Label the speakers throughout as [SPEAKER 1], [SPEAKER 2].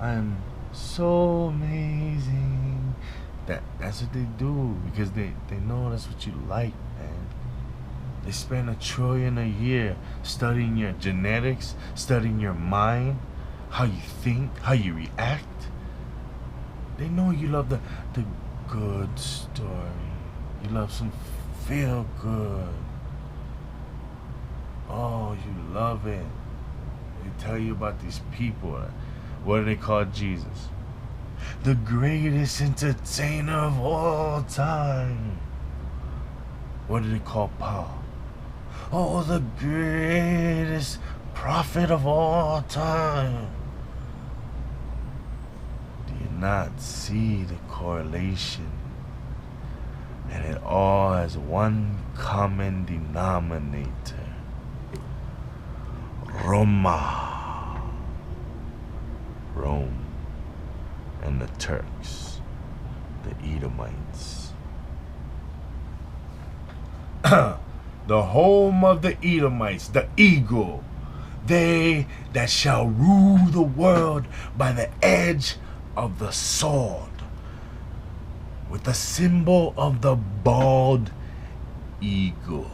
[SPEAKER 1] I'm so amazing. That's what they do because they know that's what you like, man. They spend $1 trillion a year studying your genetics, studying your mind, how you think, how you react. They know you love the good story. You love some feel good. Oh, you love it. They tell you about these people. What do they call Jesus? The greatest entertainer of all time. What do they call Paul? Oh, the greatest prophet of all time. Do you not see the correlation? And it all has one common denominator. Roma. Rome. And the Turks. The Edomites. The home of the Edomites, the eagle, they that shall rule the world by the edge of the sword, with the symbol of the bald eagle.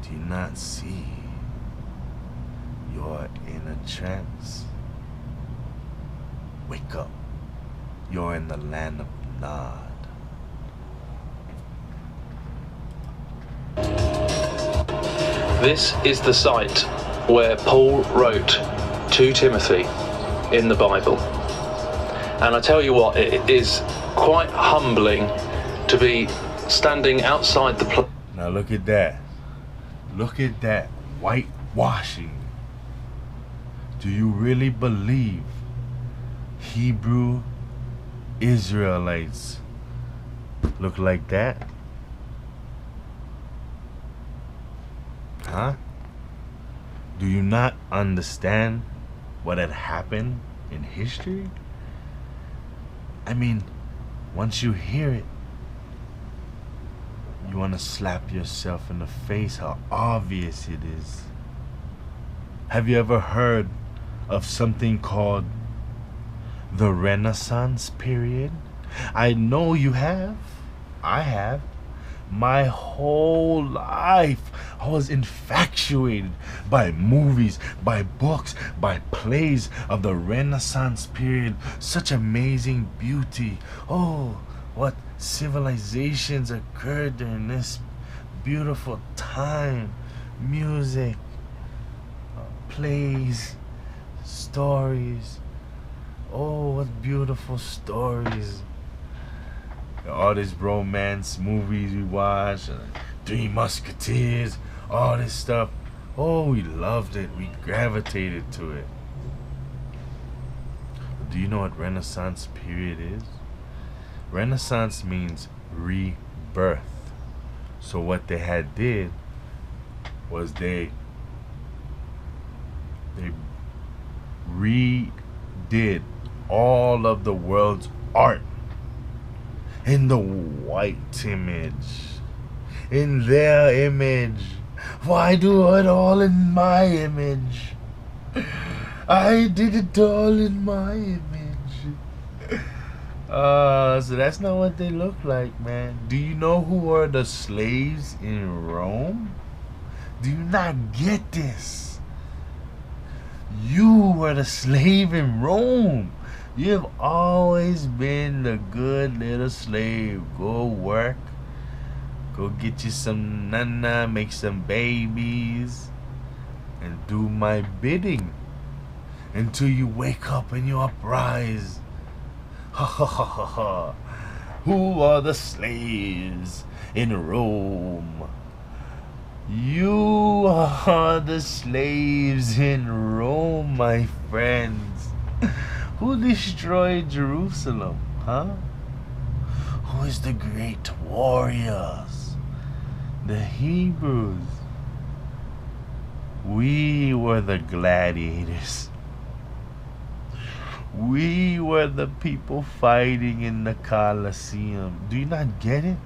[SPEAKER 1] Do you not see? You're in a trance. Wake up. You're in the land of Nod.
[SPEAKER 2] This is the site where Paul wrote to Timothy in the Bible. And I tell you what, it is quite humbling to be standing outside the place.
[SPEAKER 1] Now look at that. Look at that whitewashing. Do you really believe Hebrew Israelites look like that? Huh? Do you not understand what had happened in history? I mean, once you hear it, you want to slap yourself in the face how obvious it is. Have you ever heard of something called the Renaissance period? I know you have. I have. My whole life I was infatuated by movies, by books, by plays of the Renaissance period. Such amazing beauty. Oh, what civilizations occurred during this beautiful time. Music, plays, stories. Oh, what beautiful stories. All this romance movies we watch, Three Musketeers, all this stuff. Oh, we loved it. We gravitated to it. Do you know what Renaissance period is? Renaissance means rebirth. So what they had did was they redid all of the world's art in the white image, in their image. Why do it all in my image? I did it all in my image. So that's not what they look like, man. Do you know who were the slaves in Rome? Do you not get this? You were the slave in Rome. You've always been the good little slave. Go work. Go get you some nana, make some babies, and do my bidding until you wake up and you uprise. Ha ha ha ha ha. Who are the slaves in Rome? You are the slaves in Rome, my friends. Who destroyed Jerusalem, huh? Who is the great warriors? The Hebrews. We were the gladiators. We were the people fighting in the Colosseum. Do you not get it?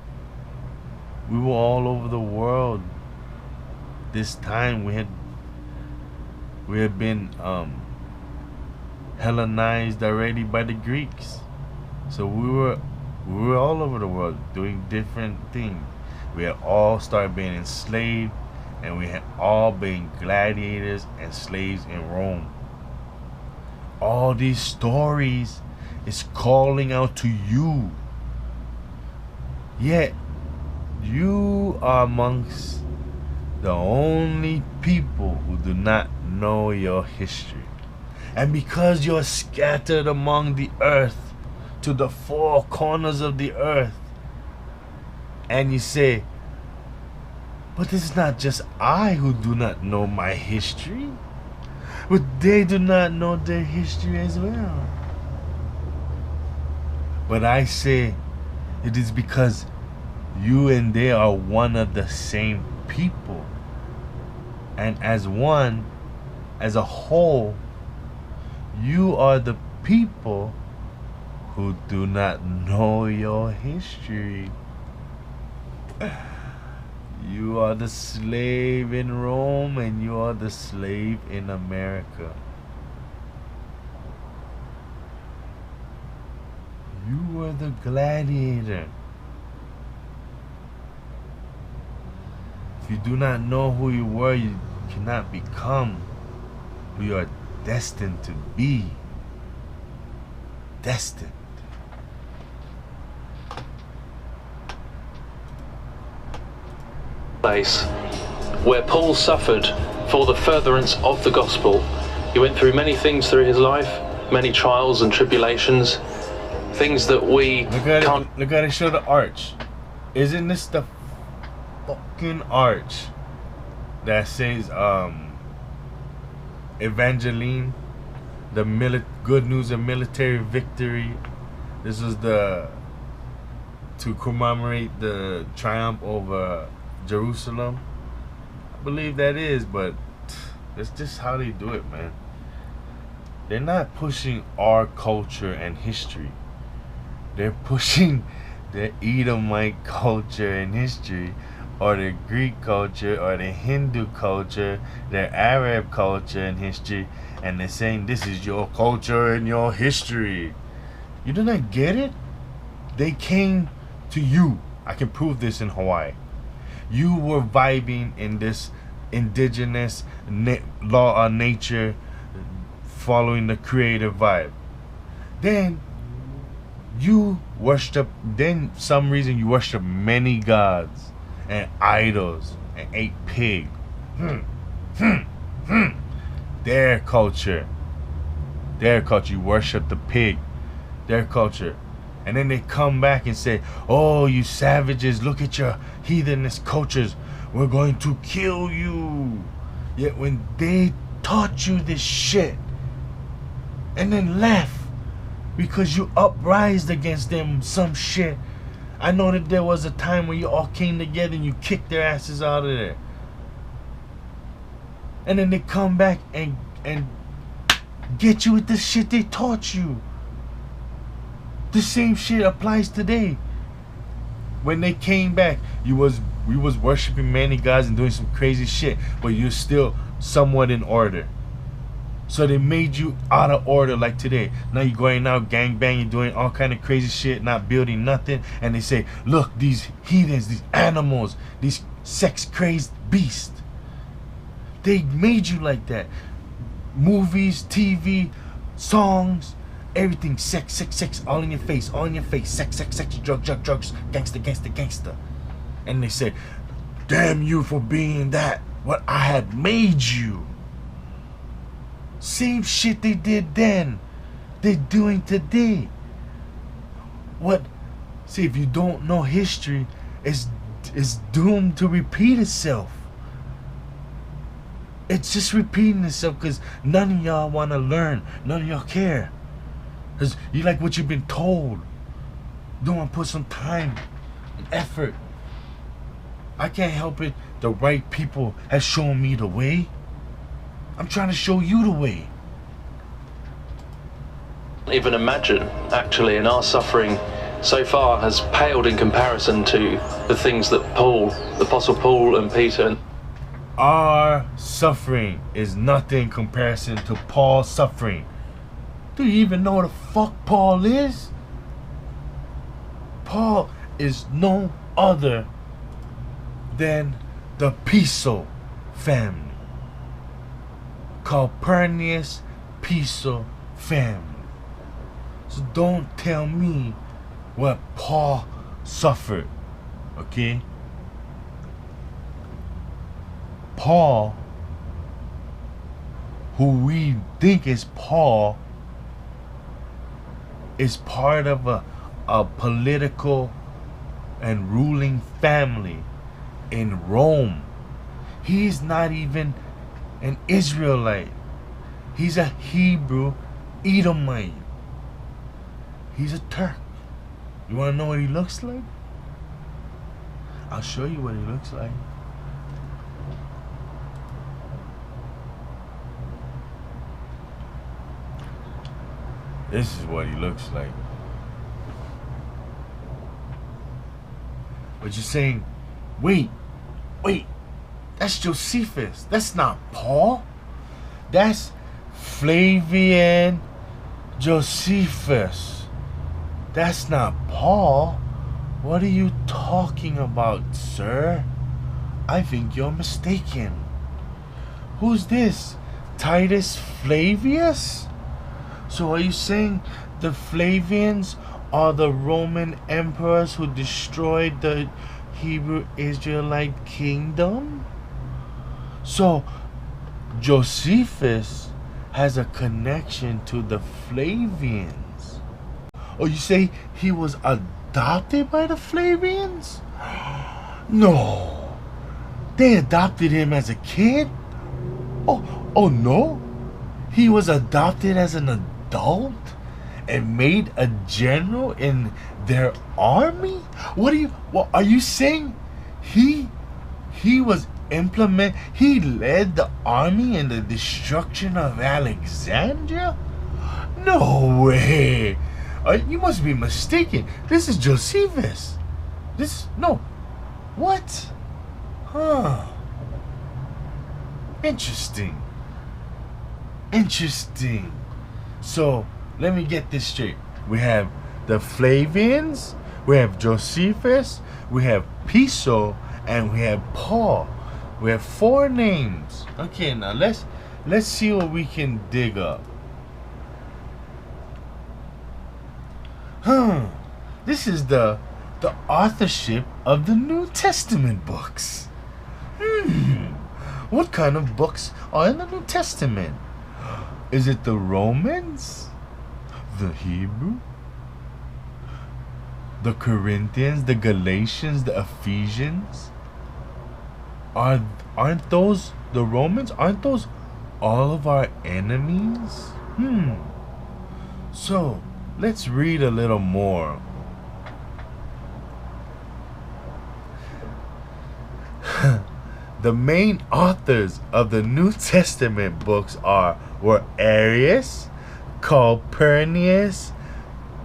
[SPEAKER 1] We were all over the world. This time we had We have been Hellenized already by the Greeks. So we were all over the world doing different things. We had all started being enslaved, and we had all been gladiators and slaves in Rome. All these stories is calling out to you. Yet you are amongst the only people who do not know your history. And because you're scattered among the earth to the four corners of the earth, and you say, but it's not just I who do not know my history, but they do not know their history as well. But I say, it is because you and they are one of the same people. And as one, as a whole, you are the people who do not know your history. You are the slave in Rome, and you are the slave in America. You were the gladiator. If you do not know who you were, you cannot become who you are destined to be. Destined.
[SPEAKER 2] Place where Paul suffered for the furtherance of the gospel. He went through many things through his life, many trials and tribulations, things that we can't.
[SPEAKER 1] Look at it, show the arch. Isn't this the fucking arch that says Evangeline, the good news of military victory? This was to commemorate the triumph over Jerusalem. I believe that is, but that's just how they do it, man. They're not pushing our culture and history. They're pushing the Edomite culture and history, or the Greek culture, or the Hindu culture, their Arab culture and history, and they're saying this is your culture and your history. You do not get it? They came to you. I can prove this in Hawaii. You were vibing in this indigenous law of nature, following the creative vibe. Then you worship, then some reason you worship many gods and idols and ate pig. Their culture, you worship the pig, their culture. And then they come back and say, oh, you savages, look at your heathenist cultures. We're going to kill you. Yet when they taught you this shit and then left because you uprised against them some shit, I know that there was a time when you all came together and you kicked their asses out of there. And then they come back and get you with the shit they taught you. The same shit applies today. When they came back, we was worshiping many gods and doing some crazy shit, but you're still somewhat in order. So they made you out of order like today. Now you're going out gangbanging, doing all kind of crazy shit, not building nothing. And they say, look, these heathens, these animals, these sex-crazed beasts. They made you like that. Movies, TV, songs, everything, sex, all in your face, sex, drugs, gangster. And they say, damn you for being that, what I had made you. Same shit they did then, they're doing today. What? See, if you don't know history, it's doomed to repeat itself. It's just repeating itself because none of y'all want to learn, none of y'all care. Because you like what you've been told. Don't want to put some time and effort. I can't help it. The right people have shown me the way. I'm trying to show you the way.
[SPEAKER 2] Even imagine, actually, and our suffering so far has paled in comparison to the things that Paul, the Apostle Paul and Peter
[SPEAKER 1] Our suffering is nothing in comparison to Paul's suffering. Do you even know what the fuck Paul is? Paul is no other than the Piso family. Calpurnius Piso family. So don't tell me what Paul suffered, okay? Paul, who we think is Paul, is part of a political and ruling family in Rome. He's not even an Israelite. He's a Hebrew Edomite. He's a Turk. You want to know what he looks like? I'll show you what he looks like. This is what he looks like. But you're saying, wait, that's Josephus. That's not Paul. That's Flavian Josephus. That's not Paul. What are you talking about, sir? I think you're mistaken. Who's this? Titus Flavius? So are you saying the Flavians are the Roman emperors who destroyed the Hebrew Israelite kingdom? So Josephus has a connection to the Flavians. Oh, you say he was adopted by the Flavians? No. They adopted him as a kid? Oh no. He was adopted as an adult and made a general in their army? What are you saying? He led the army in the destruction of Alexandria? No way. You must be mistaken. This is Josephus. What? Huh. Interesting. So, let me get this straight. We have the Flavians, we have Josephus, we have Piso, and we have Paul. We have 4 names. Okay, now let's see what we can dig up. This is the authorship of the New Testament books. What kind of books are in the New Testament? Is it the Romans? The Hebrew? The Corinthians? The Galatians? The Ephesians? Aren't those the Romans? Aren't those all of our enemies? So, let's read a little more. The main authors of the New Testament books were Arius, Calpurnius,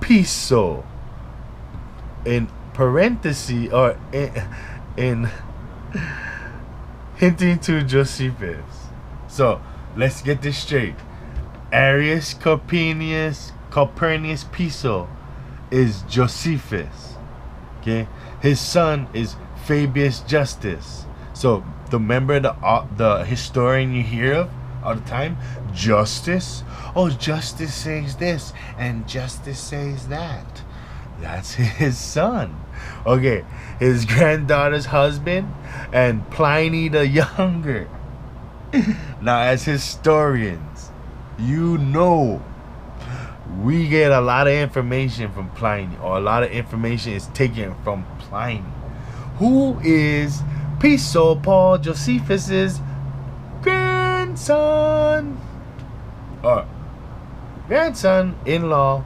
[SPEAKER 1] Piso. In parentheses, or in hinting to Josephus. So let's get this straight. Arius, Calpurnius, Piso is Josephus. Okay, his son is Fabius Justus. So remember the historian you hear of all the time, Justus. Oh, Justus says this and Justus says that. That's his son. Okay, his granddaughter's husband and Pliny the Younger. Now, as historians, you know we get a lot of information from Pliny, or a lot of information is taken from Pliny, who is Piso Paul Josephus's grandson, or grandson-in-law,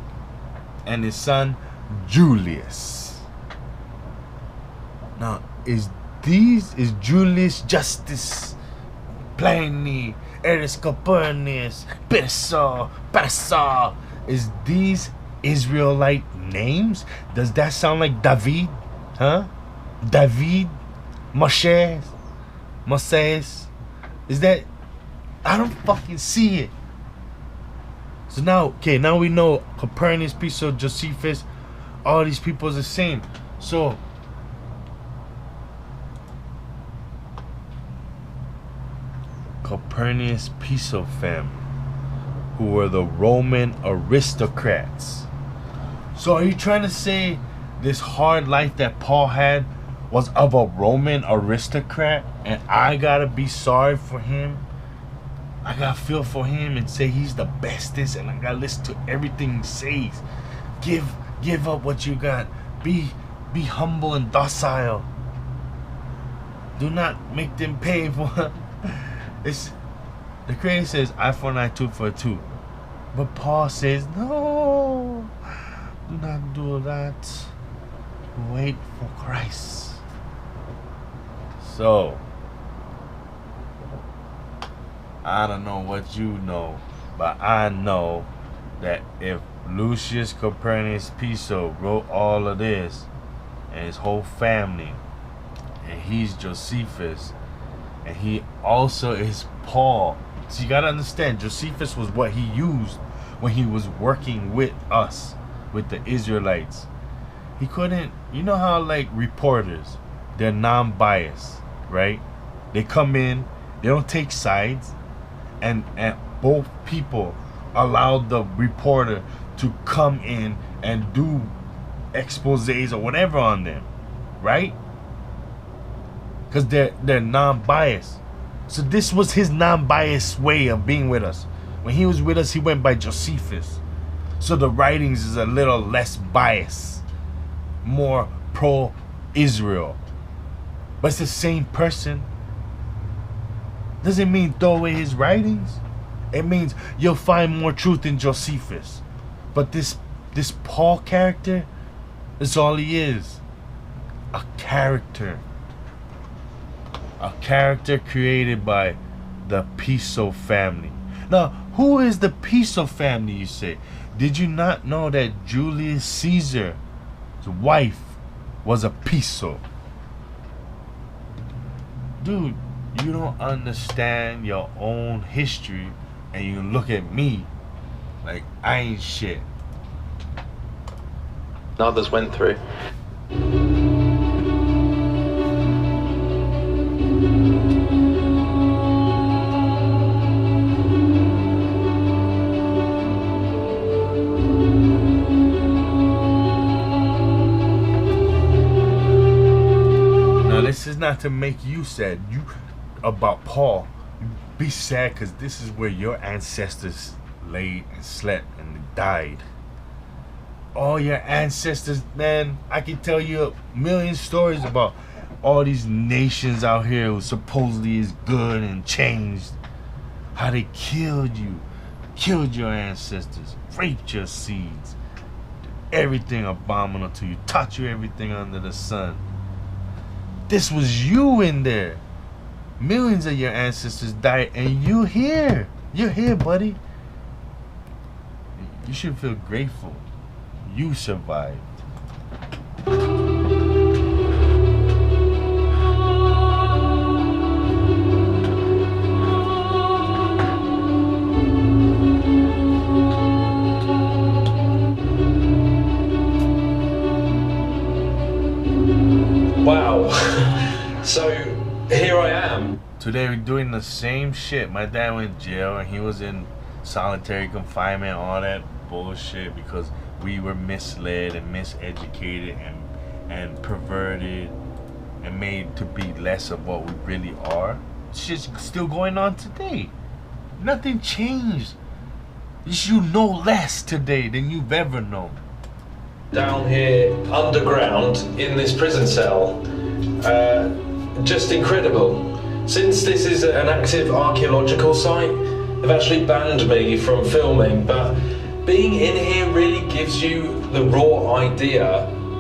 [SPEAKER 1] and his son Julius. Now, is Julius Justus, Pliny, Arius, Calpurnius, Piso, is these Israelite names? Does that sound like David? Huh? David, Moses, Is that I don't fucking see it. So now, now we know Copernicus, Piso, Josephus, all these people is the same. So Copernicus, Piso family, who were the Roman aristocrats. So are you trying to say this hard life that Paul had was of a Roman aristocrat, and I gotta be sorry for him? I gotta feel for him and say he's the bestest, and I gotta listen to everything he says. Give up what you got. Be humble and docile. Do not make them pay for it's. The Creator says eye for an eye, tooth for a tooth. But Paul says, no, do not do that. Wait for Christ. So, I don't know what you know, but I know that if Lucius Copernicus Piso wrote all of this, and his whole family, and he's Josephus, and he also is Paul. So you gotta understand, Josephus was what he used when he was working with us, with the Israelites. He couldn't, you know how like reporters, they're non-biased, right? They come in, they don't take sides, and both people allowed the reporter to come in and do exposés or whatever on them, right? Because they're non-biased. So this was his non-biased way of being with us. When he was with us, he went by Josephus. So the writings is a little less biased, more pro-Israel. But it's the same person. Doesn't mean throw away his writings. It means you'll find more truth in Josephus. But this Paul character is all he is. A character. A character created by the Piso family. Now, who is the Piso family, you say? Did you not know that Julius Caesar's wife was a Piso? Dude, you don't understand your own history, and you look at me like I ain't shit.
[SPEAKER 2] Others went through.
[SPEAKER 1] This is not to make you sad. You about Paul. Be sad because this is where your ancestors laid and slept and died. All your ancestors, man. I can tell you a million stories about all these nations out here who supposedly is good and changed. How they killed you, killed your ancestors, raped your seeds, did everything abominable to you, taught you everything under the sun. This was you in there. Millions of your ancestors died, and you're here. You're here, buddy. You should feel grateful. You survived.
[SPEAKER 2] Wow. So here I am.
[SPEAKER 1] Today we're doing the same shit. My dad went to jail and he was in solitary confinement, all that bullshit, because we were misled and miseducated and perverted and made to be less of what we really are. Shit's still going on today. Nothing changed. You know less today than you've ever known.
[SPEAKER 2] Down here underground in this prison cell. Just incredible. Since this is an active archaeological site, they've actually banned me from filming, but being in here really gives you the raw idea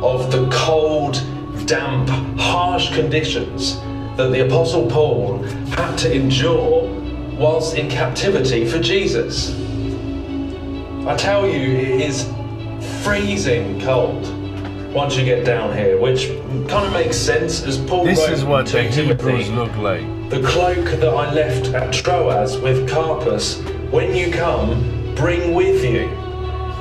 [SPEAKER 2] of the cold, damp, harsh conditions that the Apostle Paul had to endure whilst in captivity for Jesus. I tell you, it is freezing cold once you get down here, which kind of makes sense as Paul
[SPEAKER 1] This
[SPEAKER 2] wrote
[SPEAKER 1] is what
[SPEAKER 2] to
[SPEAKER 1] the Hebrews
[SPEAKER 2] Timothy
[SPEAKER 1] look like.
[SPEAKER 2] the cloak that I left at Troas with Carpus, when you come, bring with you,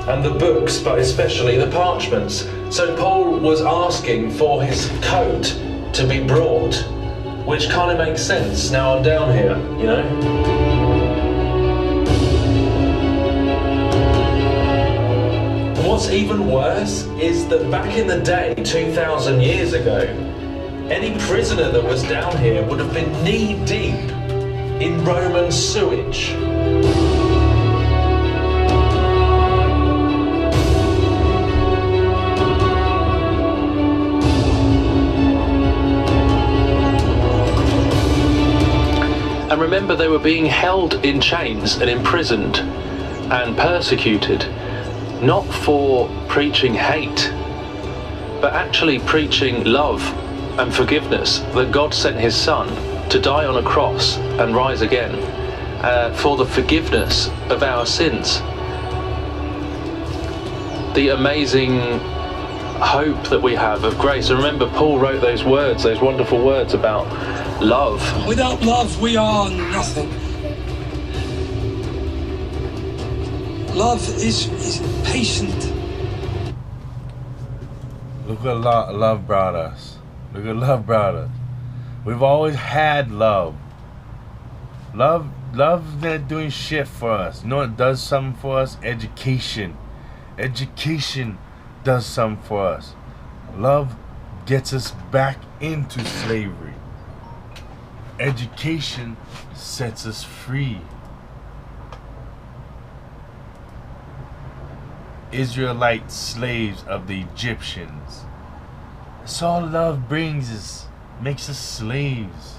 [SPEAKER 2] and the books, but especially the parchments. So Paul was asking for his coat to be brought, which kind of makes sense. Now I'm down here, you know. And what's even worse is that back in the day, 2,000 years ago, any prisoner that was down here would have been knee-deep in Roman sewage. And remember, they were being held in chains and imprisoned and persecuted, not for preaching hate, but actually preaching love and forgiveness, that God sent his Son to die on a cross and rise again for the forgiveness of our sins. The amazing hope that we have of grace. And remember, Paul wrote those words, those wonderful words about love.
[SPEAKER 3] Without love, we are nothing. Love is patient.
[SPEAKER 1] Look what love brought us. Look what love brought us. We've always had love. Love's not doing shit for us. You know what does something for us? Education. Education does something for us. Love gets us back into slavery. Education sets us free. Israelite slaves of the Egyptians. That's all love brings us. Makes us slaves.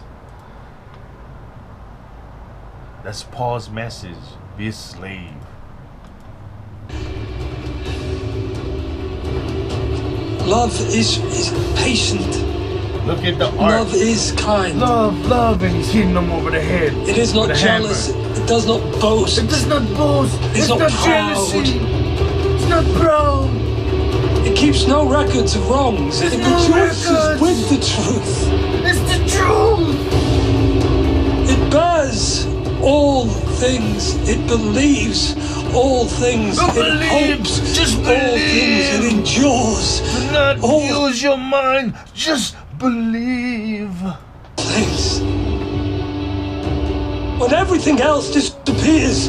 [SPEAKER 1] That's Paul's message. Be a slave.
[SPEAKER 3] Love is patient.
[SPEAKER 1] Look at the art.
[SPEAKER 3] Love is kind.
[SPEAKER 1] Love, and he's hitting them over the head.
[SPEAKER 3] It is not jealous. It does not boast.
[SPEAKER 1] It does not boast.
[SPEAKER 3] It's not
[SPEAKER 1] jealousy. It's not proud.
[SPEAKER 3] It keeps no records of wrongs. It rejoices with the truth.
[SPEAKER 1] It's the truth.
[SPEAKER 3] It bears all things. It believes all things. It hopes
[SPEAKER 1] just
[SPEAKER 3] all things. It endures.
[SPEAKER 1] Do not use your mind. Just believe.
[SPEAKER 3] Things. When everything else disappears,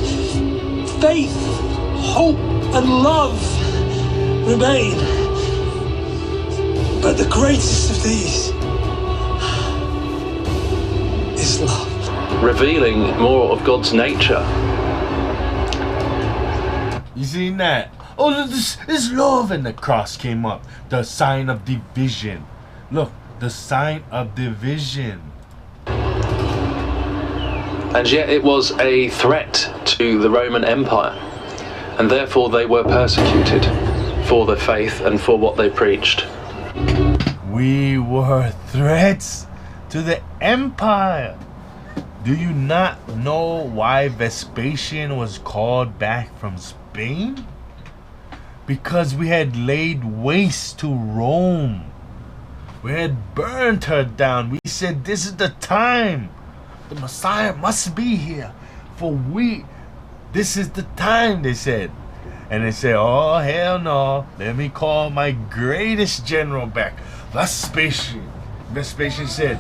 [SPEAKER 3] faith, hope, and love remain. But the greatest of these is love.
[SPEAKER 2] Revealing more of God's nature.
[SPEAKER 1] You seen that? Oh, this love, and the cross came up. The sign of division. Look, the sign of division.
[SPEAKER 2] And yet it was a threat to the Roman Empire, and therefore they were persecuted for their faith and for what they preached.
[SPEAKER 1] We were threats to the empire. Do you not know why Vespasian was called back from Spain? Because we had laid waste to Rome. We had burned her down. We said, this is the time. The Messiah must be here. This is the time, they said. And they said, oh, hell no. Let me call my greatest general back, Vespasian. Vespasian said,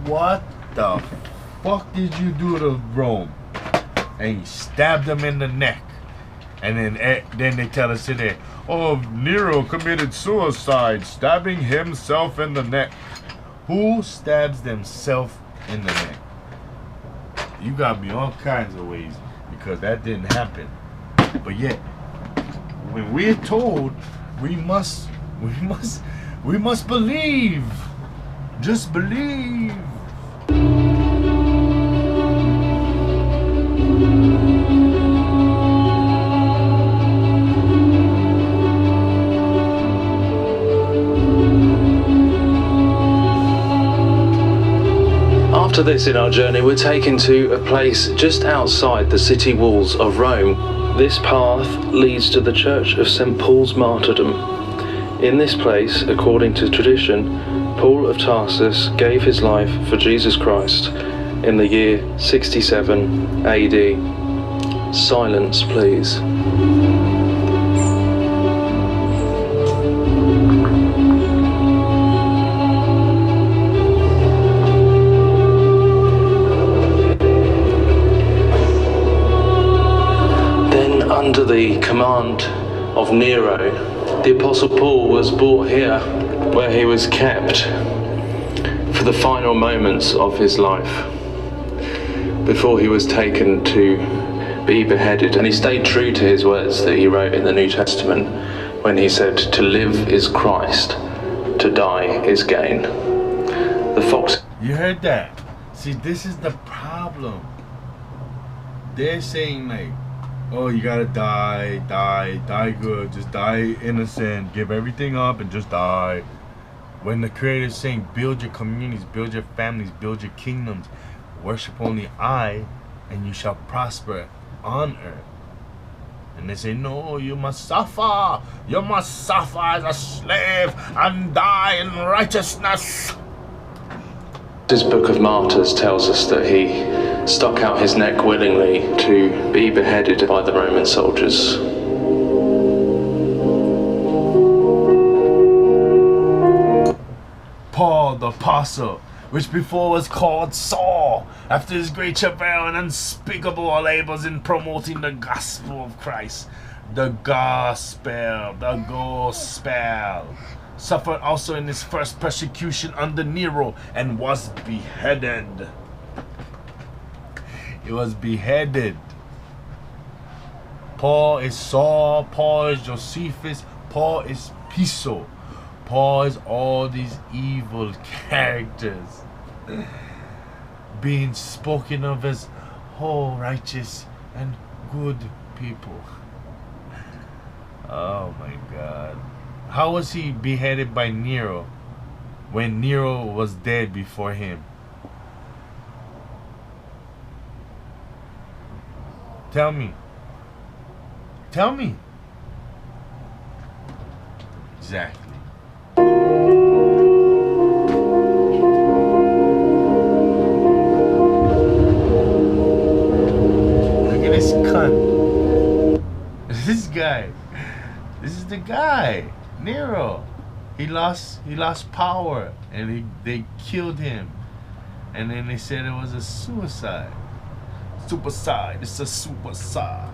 [SPEAKER 1] what the fuck did you do to Rome? And he stabbed him in the neck. And then they tell us today, oh, Nero committed suicide, stabbing himself in the neck. Who stabs themselves in the neck? You got me all kinds of ways, because that didn't happen. But yet, when we're told, we must believe. Just believe.
[SPEAKER 2] After this in our journey, we're taken to a place just outside the city walls of Rome. This path leads to the Church of St. Paul's Martyrdom. In this place, according to tradition, Paul of Tarsus gave his life for Jesus Christ in the year 67 AD. Silence, please. Then, under the command of Nero, the Apostle Paul was brought here, where he was kept for the final moments of his life before he was taken to be beheaded. And he stayed true to his words that he wrote in the New Testament when he said, "To live is Christ, to die is gain." The fox.
[SPEAKER 1] You heard that? See, this is the problem. They're saying like, oh, you gotta die good, just die innocent, give everything up and just die. When the Creator's saying, build your communities, build your families, build your kingdoms, worship only I, and you shall prosper on earth. And they say, no, you must suffer as a slave and die in righteousness.
[SPEAKER 2] This book of Martyrs tells us that he stuck out his neck willingly to be beheaded by the Roman soldiers.
[SPEAKER 1] Paul the Apostle, which before was called Saul, after his great travail and unspeakable labors in promoting the gospel of Christ. The gospel. Suffered also in his first persecution under Nero and was beheaded. He was beheaded. Paul is Saul, Paul is Josephus, Paul is Piso. Paul is all these evil characters being spoken of as righteous and good people. Oh my God. How was he beheaded by Nero when Nero was dead before him? Tell me. Tell me. Exactly. Look at this cunt. This guy. This is the guy. Nero. He lost power and they killed him. And then they said it was a suicide. Suicide. It's a suicide.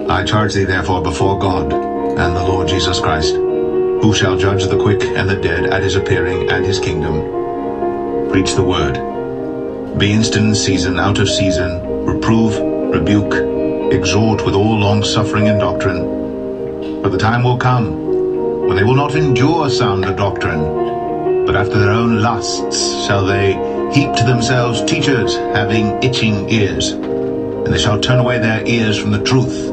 [SPEAKER 4] I charge thee therefore before God and the Lord Jesus Christ, who shall judge the quick and the dead at his appearing and his kingdom. Preach the word. Be instant in season, out of season, reprove, rebuke, exhort with all long suffering and doctrine. For the time will come when they will not endure sounder doctrine, but after their own lusts shall they heap to themselves teachers having itching ears, and they shall turn away their ears from the truth,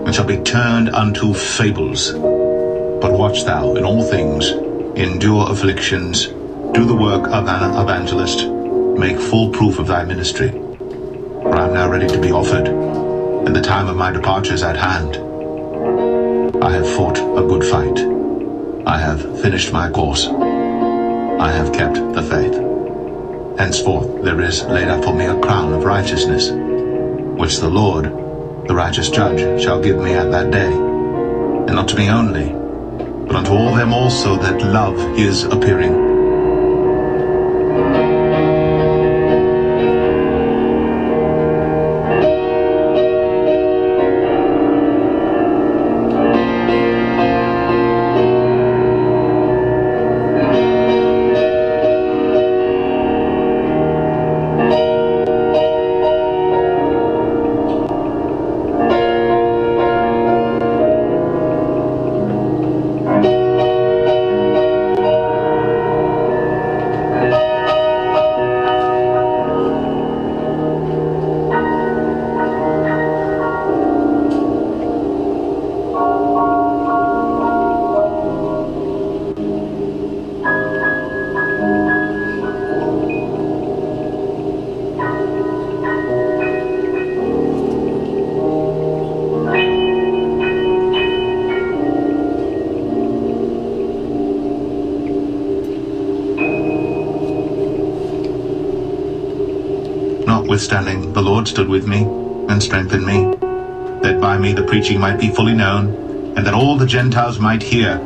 [SPEAKER 4] and shall be turned unto fables. But watch thou in all things, endure afflictions, do the work of an evangelist, make full proof of thy ministry. For I am now ready to be offered, and the time of my departure is at hand. I have fought a good fight. I have finished my course. I have kept the faith. Henceforth there is laid up for me a crown of righteousness, which the Lord, the righteous judge, shall give me at that day, and not to me only, but unto all them also that love his appearing. Notwithstanding, the Lord stood with me and strengthened me, that by me the preaching might be fully known, and that all the Gentiles might hear.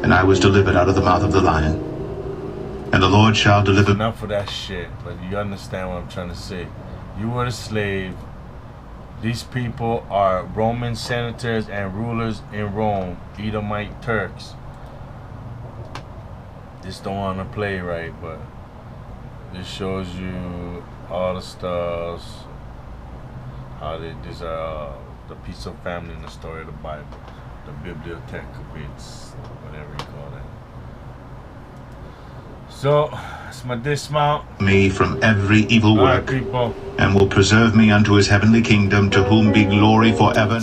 [SPEAKER 4] And I was delivered out of the mouth of the lion. And the Lord shall deliver...
[SPEAKER 1] Enough of that shit, but you understand what I'm trying to say. You were a slave. These people are Roman senators and rulers in Rome, Edomite Turks. Just don't want to play right, but this shows you all the stuff, how these are the piece of family in the story of the Bible, the bibliotheca, whatever you call that. So, it's my dismount.
[SPEAKER 4] Me from every evil work,
[SPEAKER 1] people.
[SPEAKER 4] and will preserve me unto his heavenly kingdom, to whom be glory forever.